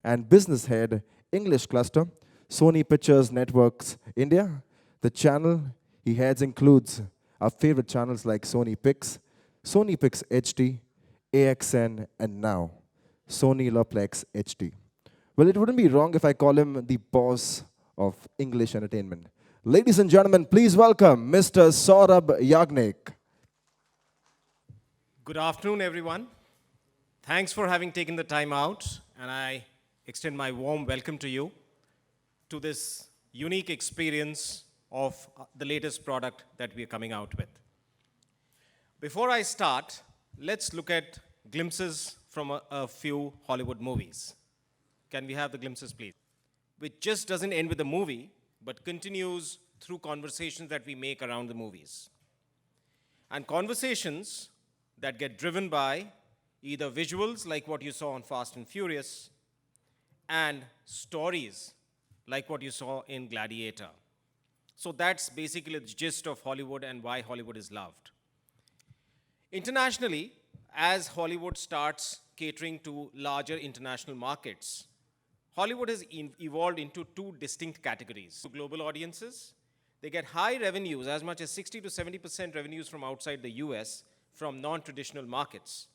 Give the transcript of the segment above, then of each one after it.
and business head, English cluster, Sony Pictures Networks India. The channel he heads includes our favorite channels like Sony Pix HD, AXN, and now Sony Le Plex HD. Well, it wouldn't be wrong if I call him the boss of English entertainment. Ladies and gentlemen, please welcome Mr. Saurabh Yagnik. Good afternoon, everyone. Thanks for having taken the time out, and I extend my warm welcome to you to this unique experience of the latest product that we are coming out with. Before I start, let's look at glimpses from a few Hollywood movies. Can we have the glimpses, please? Which just doesn't end with the movie, but continues through conversations that we make around the movies. And conversations that get driven by either visuals like what you saw on Fast and Furious and stories like what you saw in Gladiator. So that's basically the gist of Hollywood and why Hollywood is loved. Internationally, as Hollywood starts catering to larger international markets, Hollywood has evolved into two distinct categories. To global audiences, they get high revenues, as much as 60 to 70% revenues from outside the US, from non-traditional markets.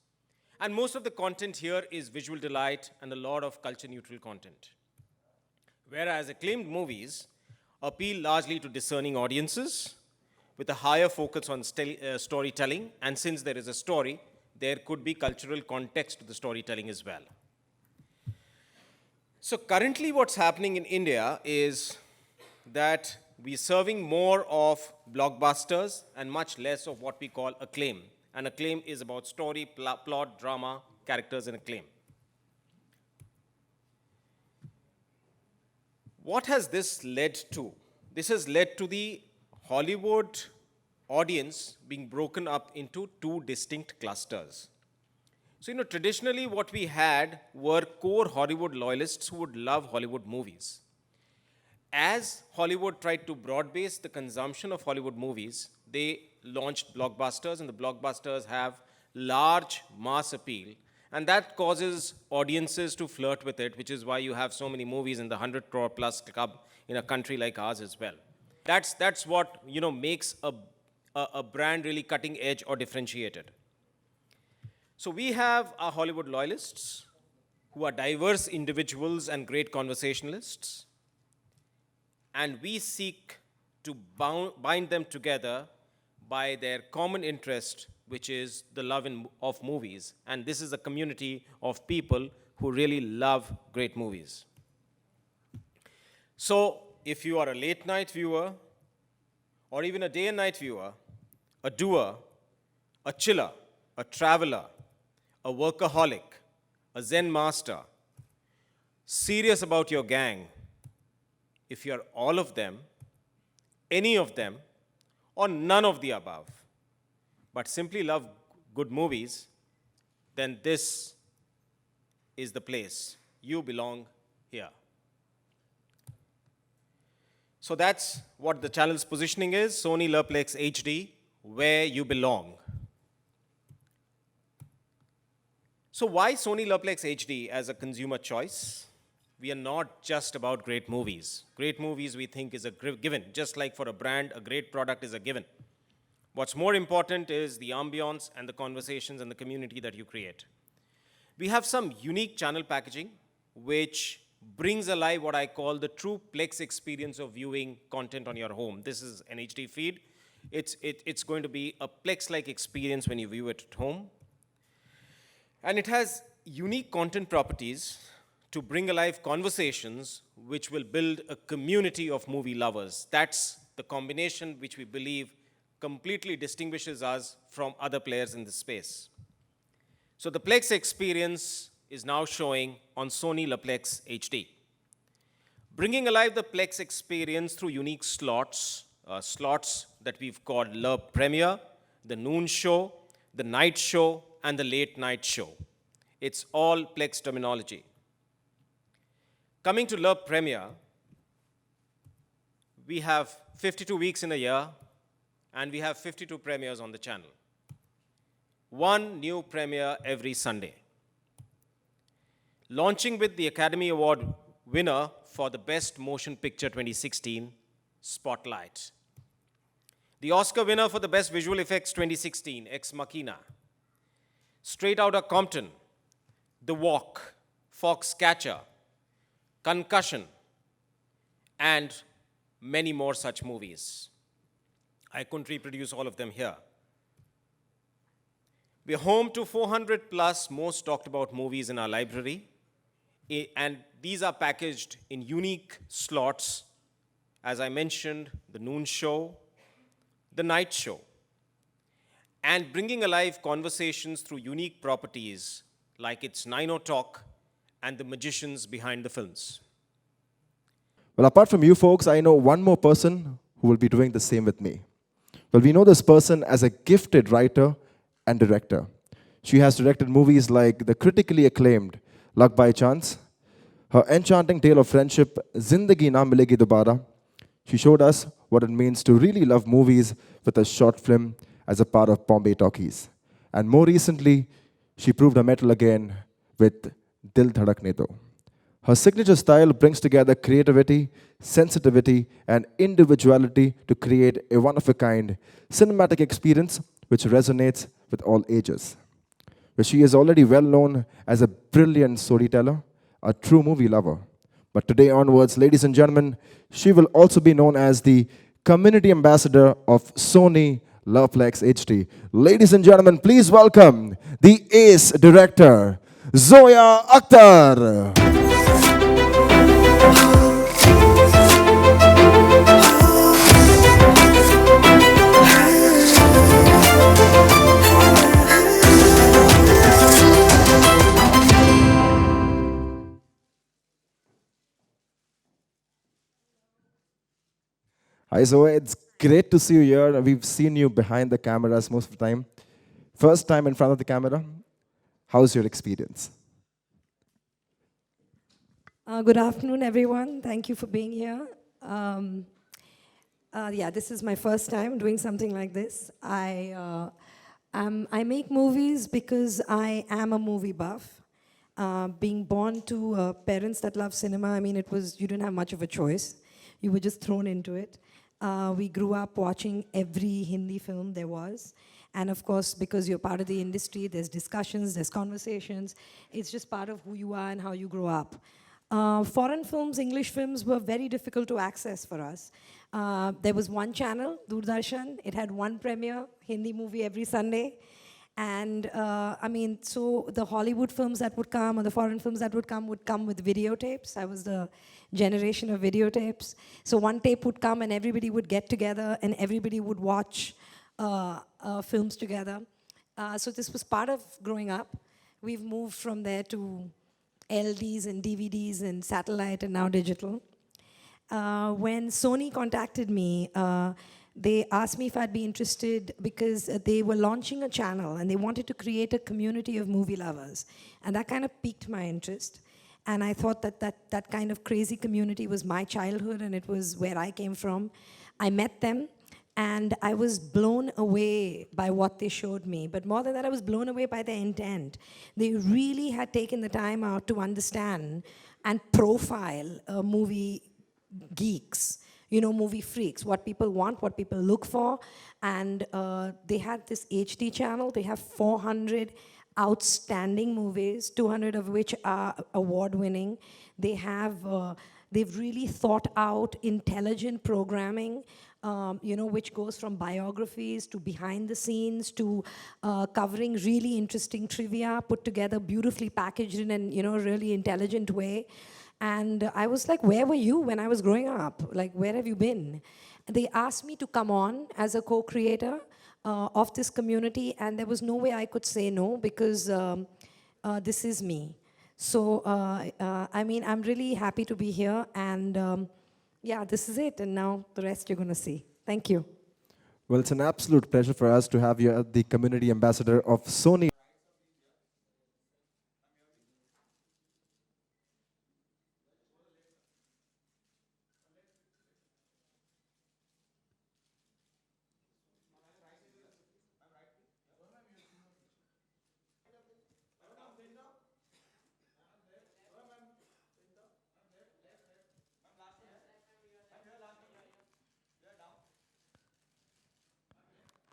And most of the content here is visual delight and a lot of culture-neutral content. Whereas acclaimed movies appeal largely to discerning audiences with a higher focus on storytelling, and since there is a story, there could be cultural context to the storytelling as well. So currently what's happening in India is that we're serving more of blockbusters and much less of what we call acclaim. And acclaim is about story, plot, drama, characters, and acclaim. What has this led to? This has led to the Hollywood audience being broken up into two distinct clusters. So, traditionally what we had were core Hollywood loyalists who would love Hollywood movies. As Hollywood tried to broad-base the consumption of Hollywood movies, they launched blockbusters, and the blockbusters have large mass appeal, and that causes audiences to flirt with it, which is why you have so many movies in the 100 crore plus club in a country like ours as well. That's what makes a brand really cutting edge or differentiated. So we have our Hollywood loyalists who are diverse individuals and great conversationalists, and we seek to bind them together by their common interest, which is the love of movies. And this is a community of people who really love great movies. So if you are a late night viewer, or even a day and night viewer, a doer, a chiller, a traveler, a workaholic, a Zen master, serious about your gang, if you're all of them, any of them, or none of the above, but simply love good movies, then this is the place. You belong here. So that's what the channel's positioning is, Sony Le Plex HD, where you belong. So why Sony Le Plex HD as a consumer choice? We are not just about great movies. Great movies we think is a given. Just like for a brand, a great product is a given. What's more important is the ambience and the conversations and the community that you create. We have some unique channel packaging which brings alive what I call the true Plex experience of viewing content on your home. This is an HD feed. It's going to be a Plex-like experience when you view it at home. And it has unique content properties to bring alive conversations which will build a community of movie lovers. That's the combination which we believe completely distinguishes us from other players in this space. So the Plex experience is now showing on Sony Le Plex HD. Bringing alive the Plex experience through unique slots that we've called Le Premiere, the noon show, the night show, and the late night show. It's all Plex terminology. Coming to Le Premiere, we have 52 weeks in a year, and we have 52 premieres on the channel. One new premiere every Sunday. launching with the Academy Award winner for the Best Motion Picture 2016, Spotlight. The Oscar winner for the Best Visual Effects 2016, Ex Machina. Straight Outta Compton, The Walk, Foxcatcher, Concussion, and many more such movies. I couldn't reproduce all of them here. We're home to 400 plus most talked about movies in our library, and these are packaged in unique slots. As I mentioned, the noon show, the night show, and bringing alive conversations through unique properties like its Nino Talk and the magicians behind the films. Well, apart from you folks, I know one more person who will be doing the same with me. Well, we know this person as a gifted writer and director. She has directed movies like the critically acclaimed Luck by Chance, her enchanting tale of friendship, Zindagi Na Milegi Dobara. She showed us what it means to really love movies with a short film as a part of Bombay Talkies. And more recently, she proved her mettle again with Dil Dhadakne Do. Her signature style brings together creativity, sensitivity, and individuality to create a one-of-a-kind cinematic experience which resonates with all ages. But she is already well known as a brilliant storyteller, a true movie lover. But today onwards, ladies and gentlemen, she will also be known as the community ambassador of Sony Le Plex HD. Ladies and gentlemen, please welcome the ace director, Zoya Akhtar. Hi Zoya, it's great to see you here. We've seen you behind the cameras most of the time. First time in front of the camera. How's your experience? Good afternoon, everyone. Thank you for being here. Yeah, this is my first time doing something like this. I make movies because I am a movie buff. Being born to parents that love cinema, I mean, you didn't have much of a choice. You were just thrown into it. We grew up watching every Hindi film there was. And of course, because you're part of the industry, there's discussions, there's conversations. It's just part of who you are and how you grow up. Foreign films, English films were very difficult to access for us. There was one channel, Doordarshan. It had one premiere, Hindi movie every Sunday. And I mean, so the Hollywood films that would come or the foreign films that would come with videotapes. I was the generation of videotapes. So one tape would come and everybody would get together and everybody would watch films together. So this was part of growing up. We've moved from there to LDs and DVDs and satellite and now digital. When Sony contacted me, they asked me if I'd be interested because they were launching a channel and they wanted to create a community of movie lovers. And that kind of piqued my interest. And I thought that kind of crazy community was my childhood and it was where I came from. I met them and I was blown away by what they showed me. But more than that, I was blown away by their intent. They really had taken the time out to understand and profile movie geeks, you know, movie freaks, what people want, what people look for. And they had this HD channel. They have 400 outstanding movies, 200 of which are award-winning. They have, they've really thought out intelligent programming, you know, which goes from biographies to behind the scenes to covering really interesting trivia, put together beautifully packaged in an, you know, really intelligent way. And I was like, where were you when I was growing up? Like, where have you been? They asked me to come on as a co-creator of this community, and there was no way I could say no because this is me. So, I mean, I'm really happy to be here, and yeah, this is it, and now the rest you're going to see. Thank you. Well, it's an absolute pleasure for us to have you as the community ambassador of Sony.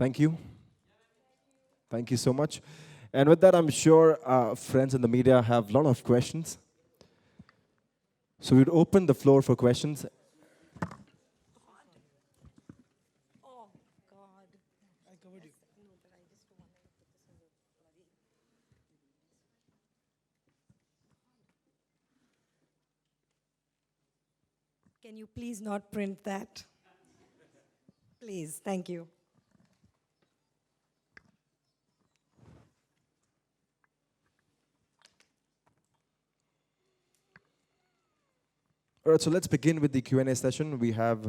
Thank you. Thank you so much. And with that, I'm sure our friends in the media have a lot of questions. So we'd open the floor for questions. Can you please not print that? Please, thank you. All right, so let's begin with the Q&A session. We have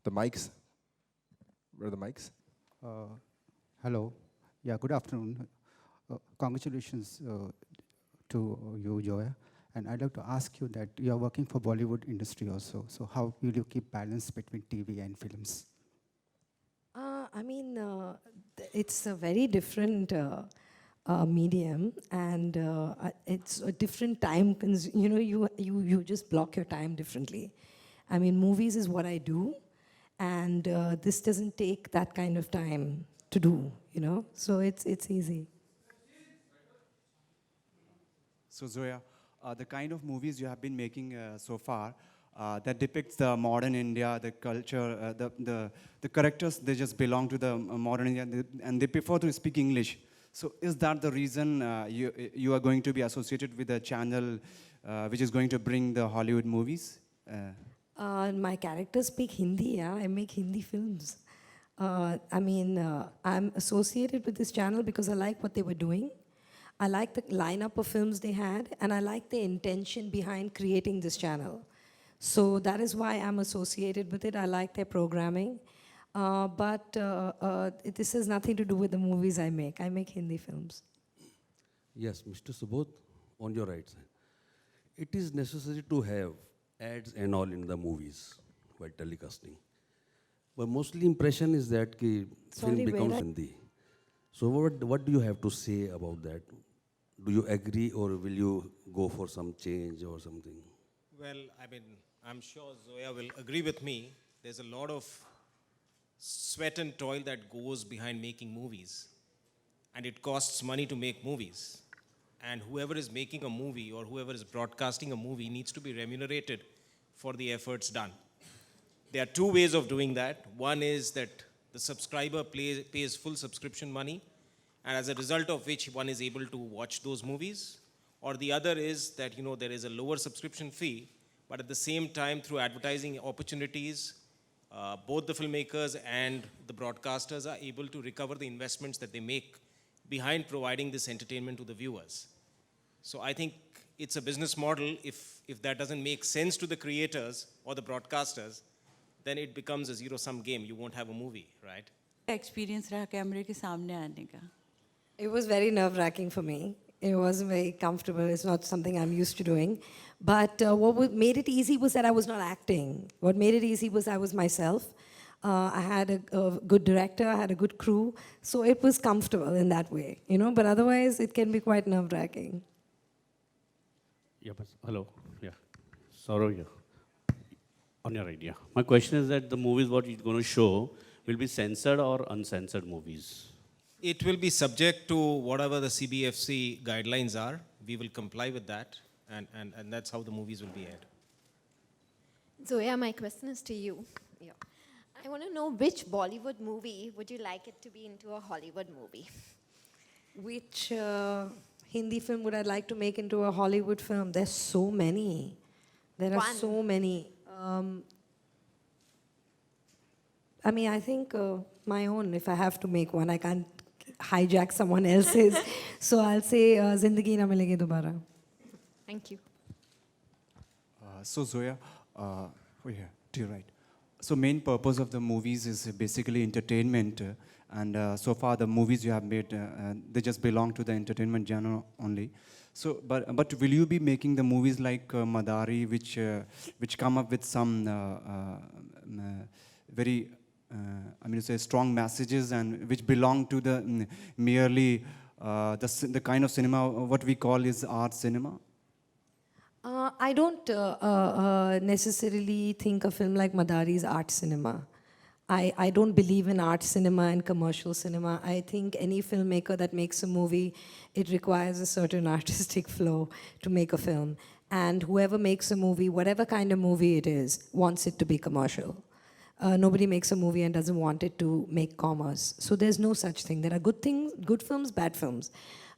the mics. Where are the mics? Hello. Yeah, good afternoon. Congratulations to you, Zoya. And I'd like to ask you that you are working for Bollywood industry also. So how will you keep balance between TV and films? I mean, it's a very different medium, and it's a different time. You know, you just block your time differently. I mean, movies is what I do, and this doesn't take that kind of time to do. You know, so it's easy. So Zoya, the kind of movies you have been making so far that depicts the modern India, the culture, the characters, they just belong to the modern India and they prefer to speak English. So is that the reason you are going to be associated with a channel which is going to bring the Hollywood movies? My characters speak Hindi, yeah. I make Hindi films. I mean, I'm associated with this channel because I like what they were doing. I like the lineup of films they had, and I like the intention behind creating this channel. So that is why I'm associated with it. I like their programming. But this has nothing to do with the movies I make. I make Hindi films. Yes, Mr. Subodh, on your right side. It is necessary to have ads and all in the movies while telecasting. But mostly impression is that ki Sorry, film becomes where I- Hindi. So what do you have to say about that? Do you agree or will you go for some change or something? Well, I mean, I'm sure Zoya will agree with me. There's a lot of sweat and toil that goes behind making movies. And it costs money to make movies. And whoever is making a movie or whoever is broadcasting a movie needs to be remunerated for the efforts done. There are two ways of doing that. One is that the subscriber pays full subscription money, and as a result of which one is able to watch those movies. Or the other is that there is a lower subscription fee, but at the same time, through advertising opportunities, both the filmmakers and the broadcasters are able to recover the investments that they make behind providing this entertainment to the viewers. So I think it's a business model. If that doesn't make sense to the creators or the broadcasters, then it becomes a zero-sum game. You won't have a movie, right? Experience रहा कैमरे के सामने आने का? It was very nerve-wracking for me. It wasn't very comfortable. It's not something I'm used to doing. But made it easy was that I was not acting. What made it easy was I was myself. I had a good director. I had a good crew. So it was comfortable in that way, But otherwise, it can be quite nerve-wracking. Yeah, but hello. Yeah. Saurav here. On your right, yeah. My question is that the movies what you're going to show will be censored or uncensored movies? It will be subject to whatever the CBFC guidelines are. We will comply with that, and that's how the movies will be aired. Zoya, my question is to you. Yeah. I want to know which Bollywood movie would you like it to be into a Hollywood movie? Which Hindi film would I like to make into a Hollywood film? There's so many. There are One. so many. I mean, I think my own, if I have to make one, I can't hijack someone else's. So I'll say Zindagi Na Milegi Dobara. Thank you. So Zoya, here, to your right. So main purpose of the movies is basically entertainment, and so far the movies you have made, they just belong to the entertainment genre only. So, but will you be making the movies like Madari, which come up with some very, strong messages and which belong to the merely the kind of cinema what we call is art cinema? I don't necessarily think a film like Madari is art cinema. I don't believe in art cinema and commercial cinema. I think any filmmaker that makes a movie, it requires a certain artistic flow to make a film. And whoever makes a movie, whatever kind of movie it is, wants it to be commercial. Nobody makes a movie and doesn't want it to make commerce. So there's no such thing. There are good things, good films, bad films.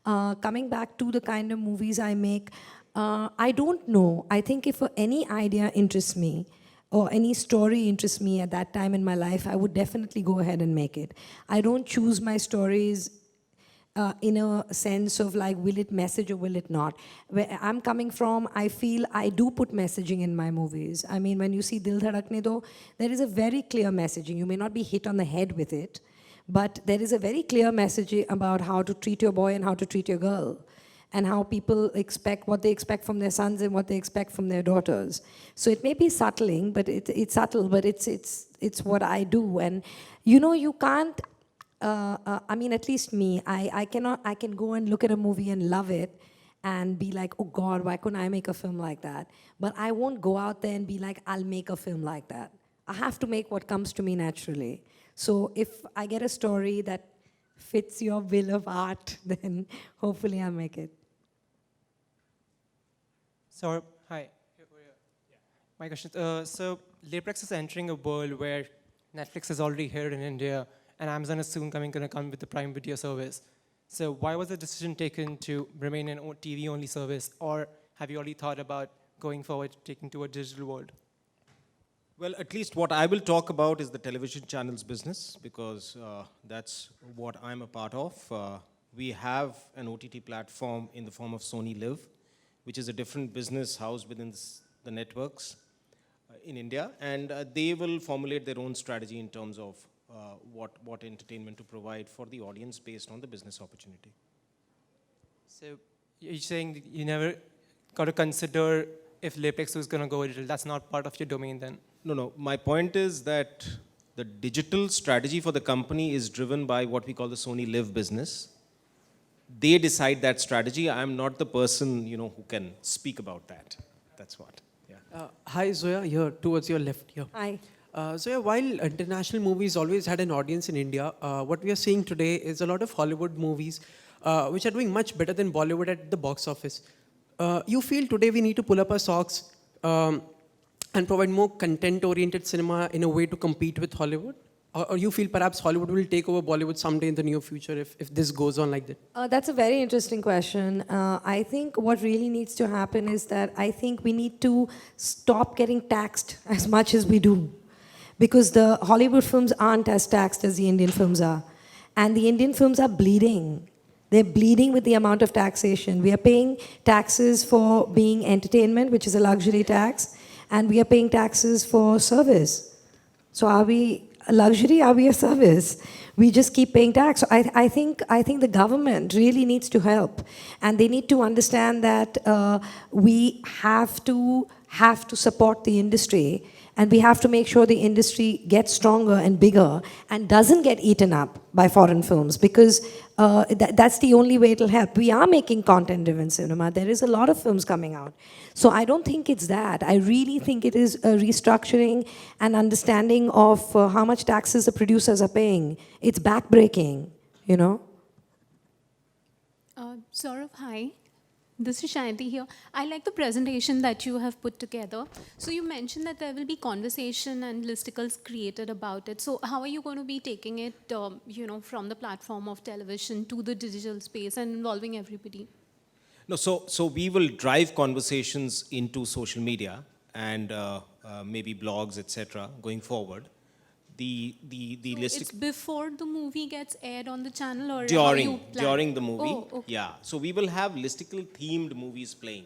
Coming back to the kind of movies I make, I don't know. I think if any idea interests me, or any story interests me at that time in my life, I would definitely go ahead and make it. I don't choose my stories in a sense of like, will it message or will it not? Where I'm coming from, I feel I do put messaging in my movies. I mean, when you see Dil Dhadakne Do, there is a very clear messaging. You may not be hit on the head with it, but there is a very clear message about how to treat your boy and how to treat your girl, and how people expect what they expect from their sons and what they expect from their daughters. So it may be subtling, but it's subtle, but it's what I do. And you know, you can't. I mean, at least me, I can go and look at a movie and love it and be like, oh God, why couldn't I make a film like that? But I won't go out there and be like, I'll make a film like that. I have to make what comes to me naturally. So if I get a story that fits your will of art, then hopefully I'll make it. So, hi. My question, so Le Plex is entering a world where Netflix is already here in India, and Amazon is soon going to come with the Prime Video service. So why was the decision taken to remain an TV-only service, or have you already thought about going forward, taking to a digital world? Well, at least what I will talk about is the television channels business, because that's what I'm a part of. We have an OTT platform in the form of Sony Live, which is a different business housed within the networks in India, and they will formulate their own strategy in terms of what entertainment to provide for the audience based on the business opportunity. So you're saying that you never got to consider if Le Plex was going to go digital. That's not part of your domain then? No. My point is that the digital strategy for the company is driven by what we call the Sony Live business. They decide that strategy. I'm not the person, who can speak about that. That's what. Yeah. Hi, Zoya, here towards your left here. Hi. Zoya, while international movies always had an audience in India, what we are seeing today is a lot of Hollywood movies which are doing much better than Bollywood at the box office. You feel today we need to pull up our socks and provide more content-oriented cinema in a way to compete with Hollywood? Or you feel perhaps Hollywood will take over Bollywood someday in the near future if this goes on like that? That's a very interesting question. I think what really needs to happen is that I think we need to stop getting taxed as much as we do. Because the Hollywood films aren't as taxed as the Indian films are. And the Indian films are bleeding. They're bleeding with the amount of taxation. We are paying taxes for being entertainment, which is a luxury tax, and we are paying taxes for service. So are we a luxury? Are we a service? We just keep paying tax. So I think the government really needs to help, and they need to understand that we have to support the industry, and we have to make sure the industry gets stronger and bigger and doesn't get eaten up by foreign films, because that's the only way it'll help. We are making content-driven cinema. There is a lot of films coming out. So I don't think it's that. I really think it is a restructuring and understanding of how much taxes the producers are paying. It's backbreaking, Saurav, hi. This is Shanti here. I like the presentation that you have put together. So you mentioned that there will be conversation and listicles created about it. So how are you going to be taking it, from the platform of television to the digital space and involving everybody? No, so we will drive conversations into social media and maybe blogs, etc. going forward. It's before the movie gets aired on the channel, or during the movie. Oh, okay. Yeah. So we will have listicle themed movies playing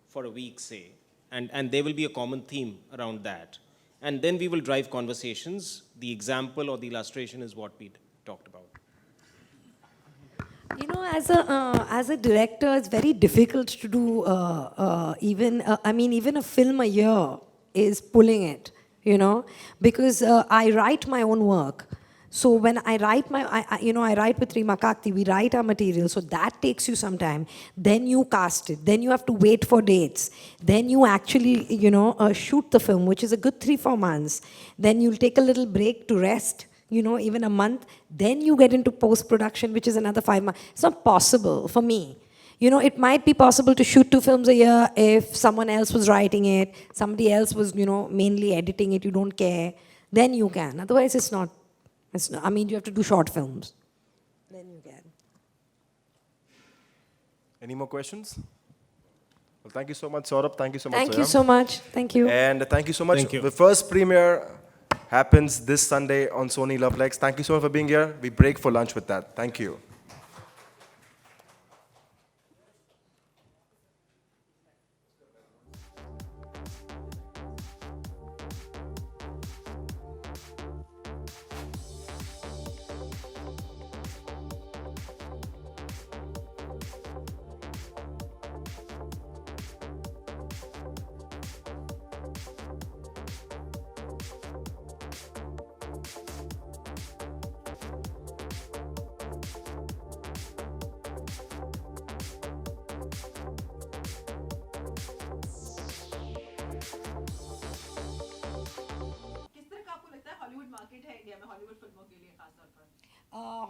for a week, say, and there will be a common theme around that, and then we will drive conversations. The example or the illustration is what we talked about. As a director, it's very difficult to do. Even a film a year is pulling it. Because I write my own work. So when I write I write with Rima Kakti, we write our material, so that takes you some time. Then you cast it, then you have to wait for dates. Then you actually, shoot the film, which is a good 3-4 months. Then you'll take a little break to rest, even a month. Then you get into post-production, which is another 5 months. It's not possible for me. It might be possible to shoot 2 films a year if someone else was writing it, somebody else was, mainly editing it, you don't care. Then you can. Otherwise, it's not. You have to do short films. Then you can. Any more questions? Well, thank you so much, Saurabh. Thank you so much, Thank Zoya. you so much. Thank you. And thank you so much. Thank you. The first premiere happens this Sunday on Sony Le Plex. Thank you so much for being here. We break for lunch with that. Thank you.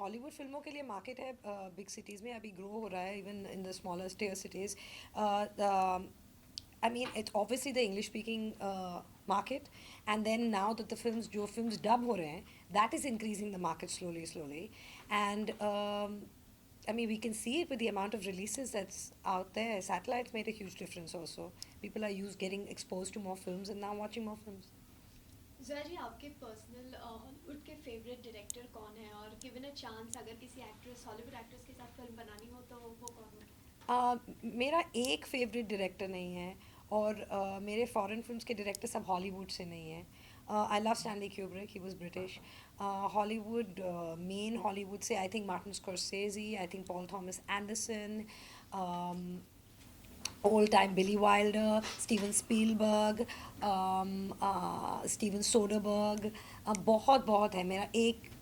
Hollywood फिल्मों के लिए market है big cities में अभी grow हो रहा है even in the smaller tier cities I mean, it's obviously the English-speaking market, and then now that the films dub हो रहे हैं, that is increasing the market slowly, and I mean, we can see it with the amount of releases that's out there. Satellites made a huge difference also. People are getting exposed to more films and now watching more films. Zoya जी, आपके personal Hollywood के favourite director कौन है, और given a chance अगर किसी Hollywood actress के साथ film बनानी हो तो वो कौन हो? मेरा एक फेवरेट डायरेक्टर नहीं है, और मेरे फॉरेन फिल्म्स के डायरेक्टर सब हॉलीवुड से नहीं हैं. I love Stanley Kubrick, he was British. Hollywood, main Hollywood से I think Martin Scorsese, I think Paul Thomas Anderson, old time Billy Wilder, Steven Spielberg, Steven Soderbergh, बहुत है. मेरा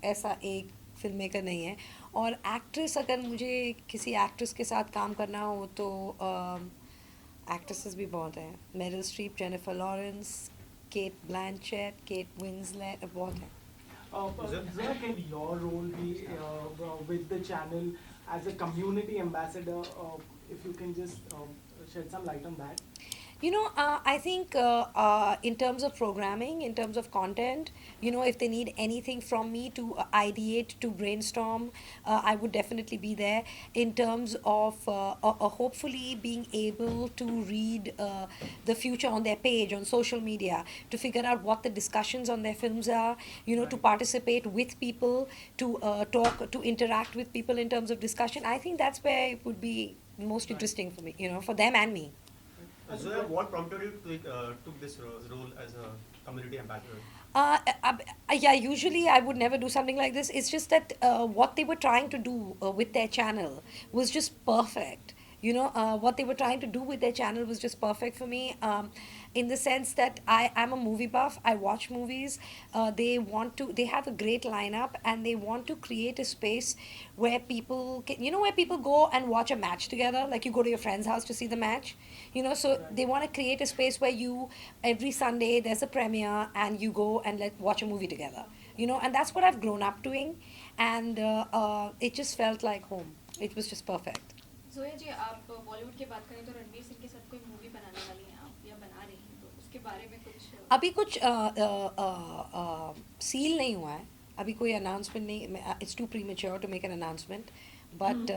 ऐसा एक फिल्म मेकर नहीं है. और एक्ट्रेस, अगर मुझे किसी एक्ट्रेस के साथ काम करना हो तो एक्ट्रेसेस भी बहुत हैं. Meryl Streep, Jennifer Lawrence, Cate Blanchett, Kate Winslet, बहुत हैं. Zoya, can your role be with the channel as a community ambassador? If you can just shed some light on that. I think in terms of programming, in terms of content, if they need anything from me to ideate, to brainstorm, I would definitely be there. In terms of hopefully being able to read the future on their page, on social media, to figure out what the discussions on their films are, to participate with people, to talk, to interact with people in terms of discussion. I think that's where it would be most interesting for me, for them and me. Zoya, what prompted you to took this role as a community ambassador? Yeah, usually I would never do something like this. It's just that what they were trying to do with their channel was just perfect. What they were trying to do with their channel was just perfect for me, in the sense that I'm a movie buff. I watch movies. They have a great lineup, and they want to create a space where people can, where people go and watch a match together. Like you go to your friend's house to see the match, so they want to create a space where every Sunday there's a premiere and you go and watch a movie together, and that's what I've grown up doing, and it just felt like home. It was just perfect. Zoya जी, आप बॉलीवुड की बात करें तो रणवीर सिंह के साथ कोई movie बनाने वाली हैं आप, या बना रही हैं, तो उसके बारे में कुछ? अभी कुछ सील नहीं हुआ है, अभी कोई अनाउंसमेंट नहीं. It's too premature to make an announcement, but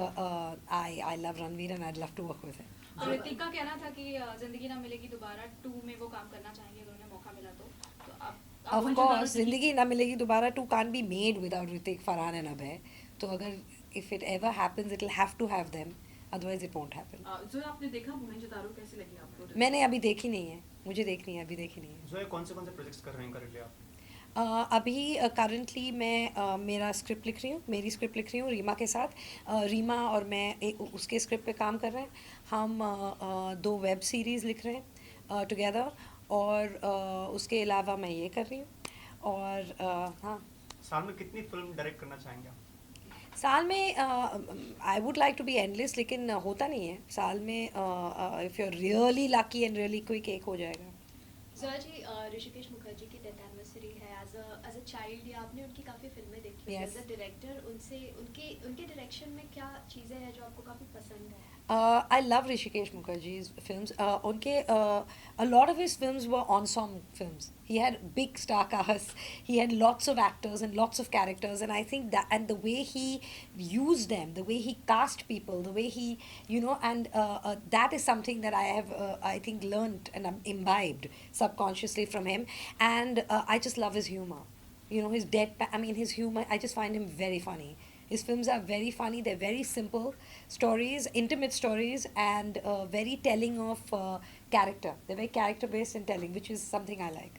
I love Ranveer and I love to work with him. Hrithik का कहना था कि जिंदगी ना मिलेगी दोबारा 2 में वो काम करना चाहेंगे अगर उन्हें मौका मिला तो आप ऑफ कोर्स जिंदगी ना मिलेगी दोबारा 2 can't be made without Hrithik, Farhan and Abhay. तो अगर if it ever happens, it'll have to have them. Otherwise, it won't happen. जो आपने देखा मोहनजोदारो कैसी लगी आपको? मैंने अभी देखी नहीं है, मुझे देखनी है, अभी देखी नहीं है. जो कौन से प्रोजेक्ट्स कर रहे हैं करंटली आप? अभी करंटली मैं मेरा स्क्रिप्ट लिख रही हूँ, मेरी स्क्रिप्ट लिख रही हूँ रीमा के साथ. रीमा और मैं उसके स्क्रिप्ट पे काम कर रहे हैं. हम 2 वेब सीरीज़ लिख रहे हैं टुगेदर, और उसके अलावा मैं ये कर रही हूँ. और हाँ, साल में कितनी फिल्म डायरेक्ट करना चाहेंगे आप? साल में I would like to be endless, लेकिन होता नहीं है साल में. If you are really lucky and really quick, एक हो जाएगा. जोया जी, ऋषिकेश मुखर्जी की डेथ एनिवर्सरी है. एज अ चाइल्ड या आपने उनकी काफ़ी फिल्में देखी हैं. Yes. एज अ डायरेक्टर उनसे उनके डायरेक्शन में क्या चीज़ें हैं जो आपको काफ़ी पसंद है? I love Rishikesh Mukherjee's films. A lot of his films were ensemble films. He had big star casts. He had lots of actors and lots of characters, and I think that, and the way he used them, the way he cast people, the way he, and that is something that I have, I think, learned and imbibed subconsciously from him. And I just love his humor. His his humor. I just find him very funny. His films are very funny. They're very simple stories, intimate stories, and very telling of character. They're very character-based and telling, which is something I like.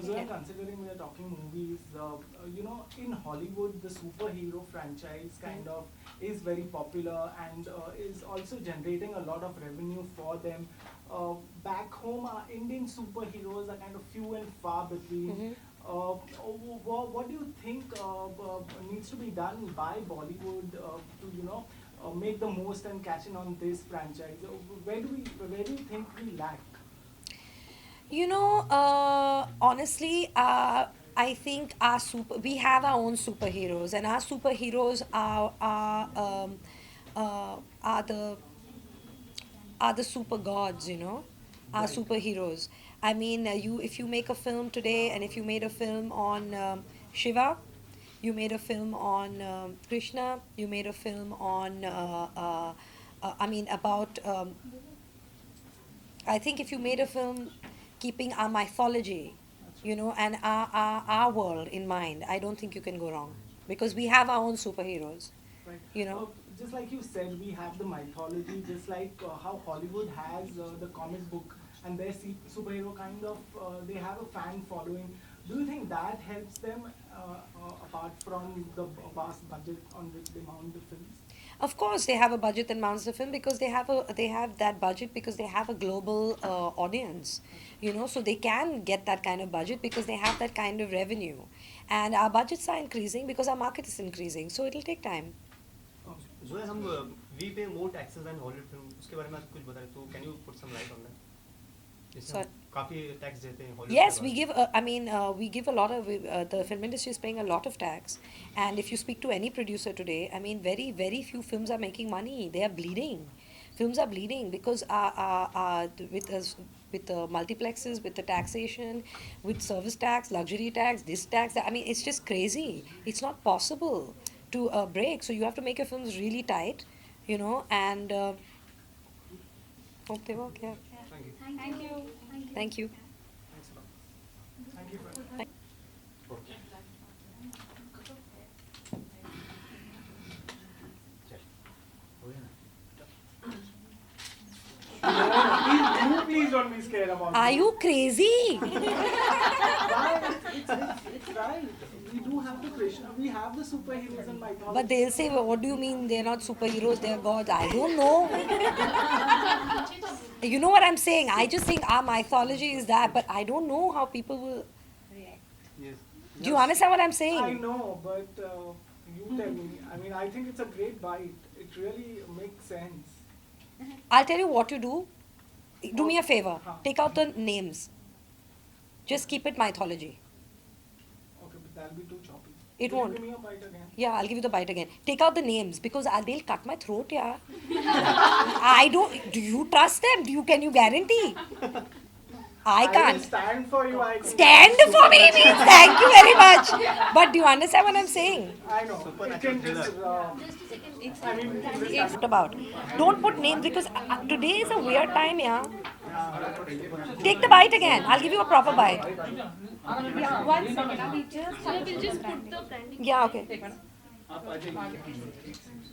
Zoya, Yeah. considering we are talking movies, in Hollywood, the superhero franchise kind of is very popular and is also generating a lot of revenue for them. Back home, our Indian superheroes are kind of few and far between. What do you think needs to be done by Bollywood to make the most and catch in on this franchise? Where do you think we lack? Honestly, I think we have our own superheroes, and our superheroes are the super gods, our superheroes. I mean, if you make a film today, and if you made a film on Shiva, you made a film on Krishna, you made a film on, about. I think if you made a film keeping our mythology, and our world in mind, I don't think you can go wrong, because we have our own superheroes. Right. Just like you said, we have the mythology, just like how Hollywood has the comic book and their superhero kind of, they have a fan following. Do you think that helps them apart from the vast budget on which they mount the films? Of course, they have a budget that mounts the film, because they have that budget because they have a global audience, so they can get that kind of budget because they have that kind of revenue, and our budgets are increasing because our market is increasing, so it'll take time. Zoya, we pay more taxes than Hollywood film. उसके बारे में आप कुछ बताएं तो can you put some light on that? जैसे हम काफी tax देते हैं Hollywood Yes, के we बाद. give a lot of, the film industry is paying a lot of tax, and if you speak to any producer today, very, very few films are making money. They are bleeding. Films are bleeding because with the multiplexes, with the taxation, with service tax, luxury tax, this tax, that, it's just crazy. It's not possible to break. So you have to make your films really tight, and hope they work. Yeah. Thank you. Thank you. Thanks a lot. Thank you. Please don't be scared about it. Are you crazy? Why? It's right. We do have the Krishna. We have the superheroes and mythology. But they'll say, well, what do you mean they're not superheroes, they're gods? I don't know. You know what I'm saying? I just think our mythology is that, but I don't know how people will react. Yes. Do you understand what I'm saying? I know, but you tell me. I think it's a great bite. It really makes sense. I'll tell you what you do. Do me a favor. Take out the names. Just keep it mythology. Okay, but that'll be too choppy. It Will you won't. Give me a bite again. Yeah, I'll give you the bite again. Take out the names because they'll cut my throat, yeah. I don't. Do you trust them? Can you guarantee? I will can't. stand for you. Stand for me means thank you very much. But do you understand what I'm saying? I know. It can just. What about? Don't put names because today is a weird time, yeah. Take the bite again. I'll give you a proper bite. Yeah, 1 second. We'll just put the branding. Yeah, okay.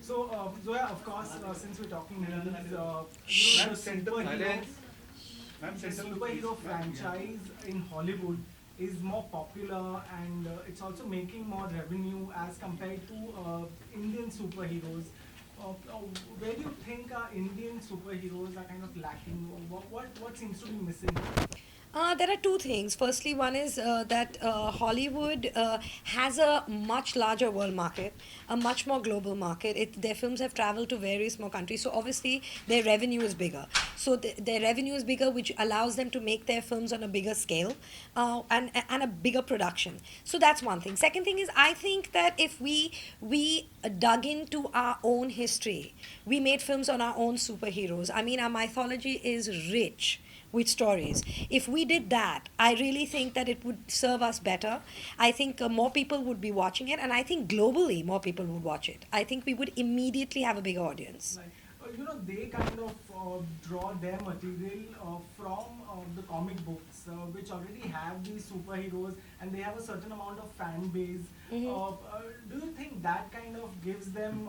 So, Zoya, of course, since we're talking movies, the superhero franchise in Hollywood is more popular and it's also making more revenue as compared to Indian superheroes. Where do you think Indian superheroes are kind of lacking? What seems to be missing? There are two things. Firstly, one is that Hollywood has a much larger world market, a much more global market. Their films have traveled to various more countries, so obviously their revenue is bigger. So their revenue is bigger, which allows them to make their films on a bigger scale and a bigger production. So that's one thing. Second thing is, I think that if we dug into our own history, we made films on our own superheroes. I mean, our mythology is rich with stories. If we did that, I really think that it would serve us better. I think more people would be watching it, and I think globally more people would watch it. I think we would immediately have a bigger audience. They kind of draw their material from the comic books, which already have these superheroes, and they have a certain amount of fan base. Do you think that kind of gives them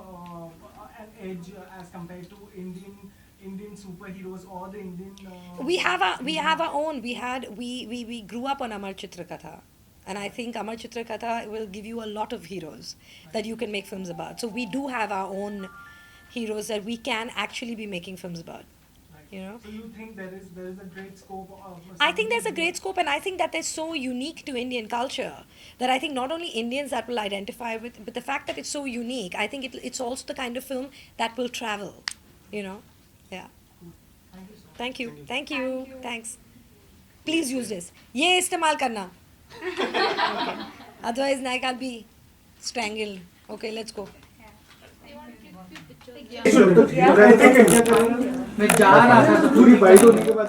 an edge as compared to Indian superheroes or the Indian? We have our own. We grew up on Amar Chitra Katha. And I think Amar Chitra Katha will give you a lot of heroes that you can make films about. So we do have our own heroes that we can actually be making films about. You know? So you think there is a great scope of? I think there's a great scope, and I think that they're so unique to Indian culture that I think not only Indians that will identify with, but the fact that it's so unique, I think it's also the kind of film that will travel. You know? Yeah. Thank you. Thank you. Thanks. Please use this. ये इस्तेमाल करना. Okay. Otherwise, I can't be strangled. Okay, let's go. मैं जा रहा था पूरी bite होने के बाद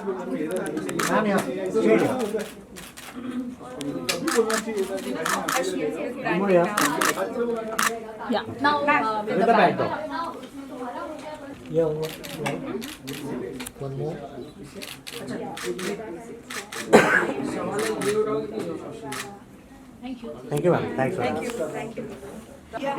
Yeah. Now with the backdrop. Yeah, one more. Thank you. Thank you, ma'am. Thanks. Thank you. Thank you. Yeah.